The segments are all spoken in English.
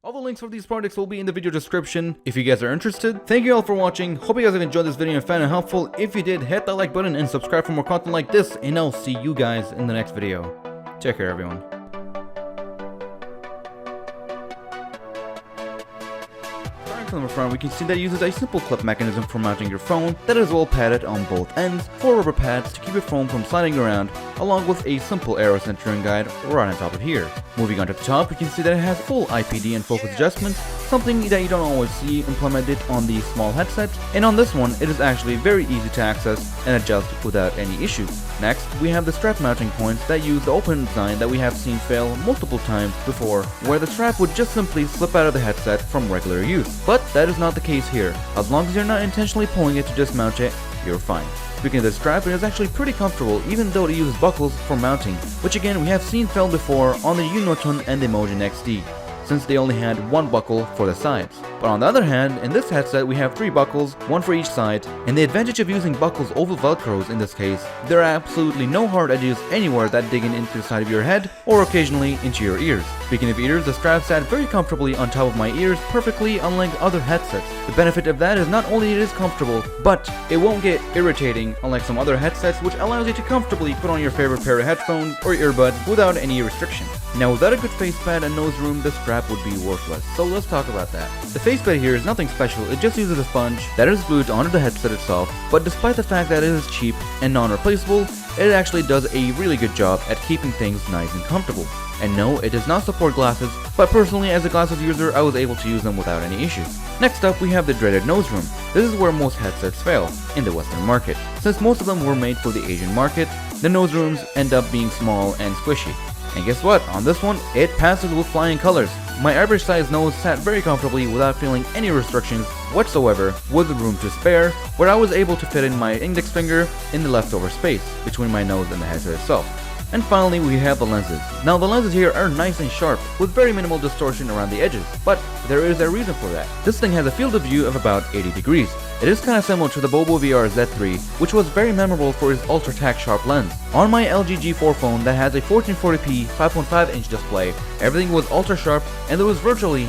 All the links for these products will be in the video description if you guys are interested. Thank you all for watching. Hope you guys have enjoyed this video and found it helpful. If you did, hit that like button and subscribe for more content like this, and I'll see you guys in the next video. Take care, everyone. From the front, we can see that it uses a simple clip mechanism for mounting your phone that is well padded on both ends, 4 rubber pads to keep your phone from sliding around, along with a simple arrow centering guide right on top of here. Moving on to the top, we can see that it has full IPD and focus adjustments, something that you don't always see implemented on these small headsets, and on this one it is actually very easy to access and adjust without any issues. Next, we have the strap mounting points that use the open design that we have seen fail multiple times before, where the strap would just simply slip out of the headset from regular use. But that is not the case here. As long as you're not intentionally pulling it to dismount it, you're fine. Speaking of the strap, it is actually pretty comfortable even though it uses buckles for mounting, which again we have seen fail before on the Uninoton and the Emotion XD, since they only had one buckle for the sides. But on the other hand, in this headset we have 3 buckles, 1 for each side, and the advantage of using buckles over velcros in this case, there are absolutely no hard edges anywhere that dig into the side of your head or occasionally into your ears. Speaking of ears, the strap sat very comfortably on top of my ears, perfectly unlike other headsets. The benefit of that is not only it is comfortable, but it won't get irritating unlike some other headsets, which allows you to comfortably put on your favorite pair of headphones or earbuds without any restriction. Now without a good facepad and nose room, the strap would be worthless, so let's talk about that. The facepad here is nothing special, it just uses a sponge that is glued onto the headset itself, but despite the fact that it is cheap and non-replaceable, it actually does a really good job at keeping things nice and comfortable. And no, it does not support glasses, but personally as a glasses user I was able to use them without any issues. Next up we have the dreaded nose room. This is where most headsets fail, in the Western market. Since most of them were made for the Asian market, the nose rooms end up being small and squishy. And guess what, on this one, it passes with flying colors. My average sized nose sat very comfortably without feeling any restrictions whatsoever, with room to spare, where I was able to fit in my index finger in the leftover space between my nose and the headset itself. And finally we have the lenses. Now the lenses here are nice and sharp, with very minimal distortion around the edges, but there is a reason for that. This thing has a field of view of about 80 degrees. It is kinda similar to the Bobo VR Z3, which was very memorable for its ultra tack sharp lens. On my LG G4 phone that has a 1440p 5.5 inch display, everything was ultra sharp and there was virtually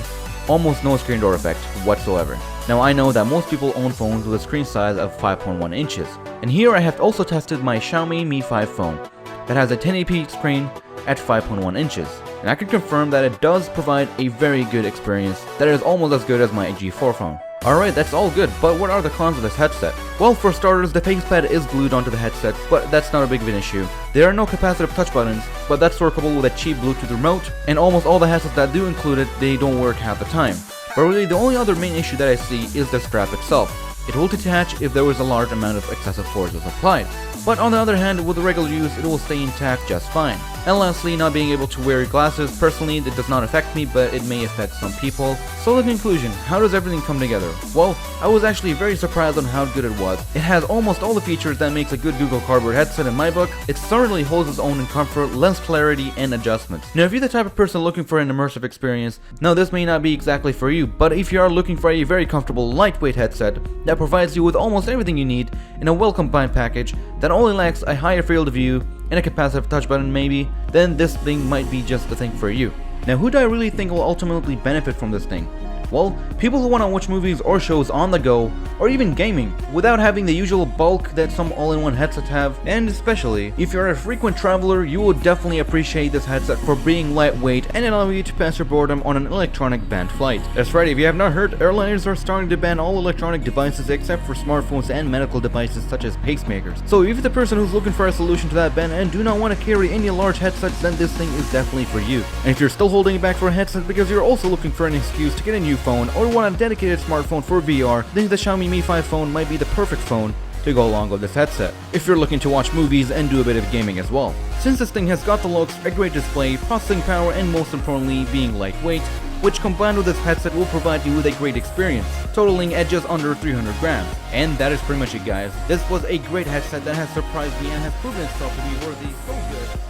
almost no screen door effect whatsoever. Now I know that most people own phones with a screen size of 5.1 inches, and here I have also tested my Xiaomi Mi 5 phone that has a 1080p screen at 5.1 inches, and I can confirm that it does provide a very good experience that is almost as good as my G4 phone. Alright, that's all good, but what are the cons of this headset? Well, for starters, the facepad is glued onto the headset, but that's not a big of an issue. There are no capacitive touch buttons, but that's workable with a cheap Bluetooth remote, and almost all the headsets that do include it, they don't work half the time. But really, the only other main issue that I see is the strap itself. It will detach if there was a large amount of excessive forces applied. But on the other hand, with regular use, it will stay intact just fine. And lastly, not being able to wear glasses, personally it does not affect me, but it may affect some people. So the conclusion, how does everything come together? Well, I was actually very surprised on how good it was. It has almost all the features that makes a good Google Cardboard headset in my book. It certainly holds its own in comfort, lens clarity, and adjustments. Now if you're the type of person looking for an immersive experience, now this may not be exactly for you, but if you are looking for a very comfortable, lightweight headset that provides you with almost everything you need in a well-combined package that only lacks a higher field of view and a capacitive touch button maybe, then this thing might be just the thing for you. Now who do I really think will ultimately benefit from this thing? Well, people who want to watch movies or shows on the go, or even gaming, without having the usual bulk that some all-in-one headsets have, and especially, if you're a frequent traveler, you will definitely appreciate this headset for being lightweight and allowing you to pass your boredom on an electronic banned flight. That's right, if you have not heard, airliners are starting to ban all electronic devices except for smartphones and medical devices such as pacemakers. So if you're the person who's looking for a solution to that ban and do not want to carry any large headsets, then this thing is definitely for you. And if you're still holding it back for a headset because you're also looking for an excuse to get a new phone or want a dedicated smartphone for VR, then the Xiaomi Mi 5 phone might be the perfect phone to go along with this headset, if you're looking to watch movies and do a bit of gaming as well. Since this thing has got the looks, a great display, processing power, and most importantly being lightweight, which combined with this headset will provide you with a great experience, totaling at just under 300 grams. And that is pretty much it guys. This was a great headset that has surprised me and has proven itself to be worthy so good